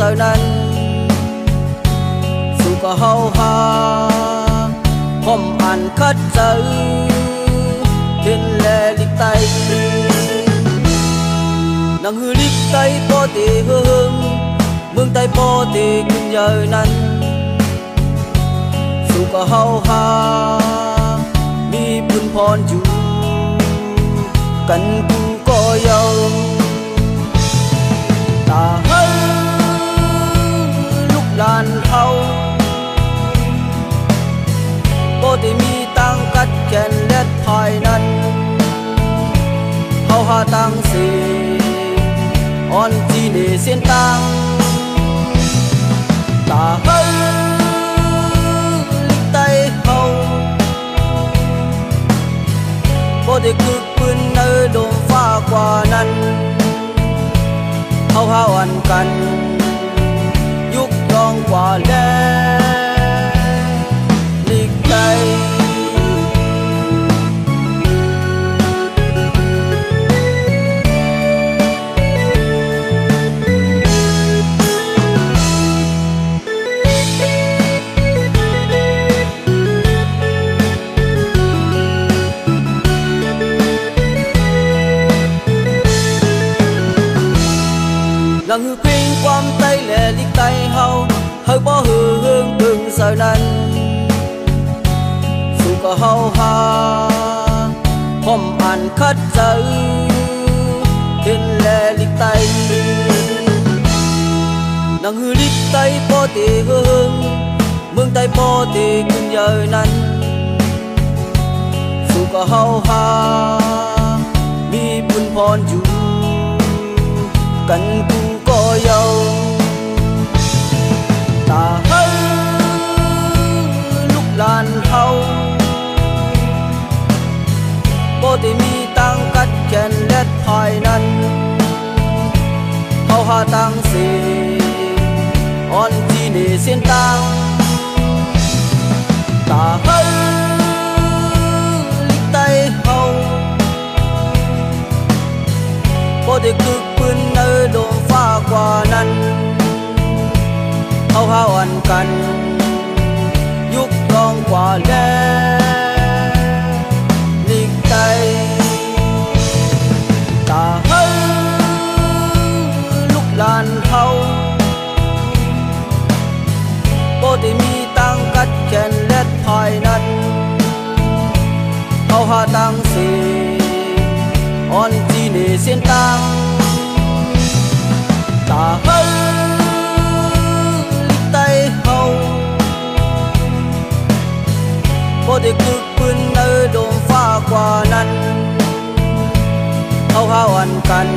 sợi nan dù có hao ha hôm ăn khát giờ thiên lệ lịch tay nắng hư lịch tay po tì hương mương tay po tì kinh giờ nan dù có hao ha mi bùn phòn chú cần cu có dâu ta hơi lúc đàn thâu bố thì mi tăng cắt kèn lết thoại năn hầu hà tăng xì on chi để xiên tăng ta hơi lịch tay hầu bố thì cực bươn nơi đồn pha qua năn hầu hao ăn cằn giúp con quả lê lịch tay nắng hư khuyên quam tay lệ lịch tay hầu hơi bỏ hư hương từng sợi nan dù có hao ha hôm ăn khát giờ thiên lệ lịch tay nắng hư lịch tay po tì hương mương tay po tì kinh giờ nan dù có hao ha mi bùn phòn chú cần cu có dâu ta hơi lúc làn thâu bố thì mi tăng cắt kèn lết thoại năn hầu hà tăng xì on chi để xiên tăng ta hơi lịch tay hầu bố thì cực bươn nơi đồn pha qua năn hao hao ăn cằn giúp con quả lê lịch tay ta hơi lúc làn thâu bố thì mi tăng cắt kèn lết thoại năn hao hà tăng xì on chi để xiên tăng ta hơi lịch tay hầu bố thì cực bươn nơi đồn pha qua năn hao hao ăn cằn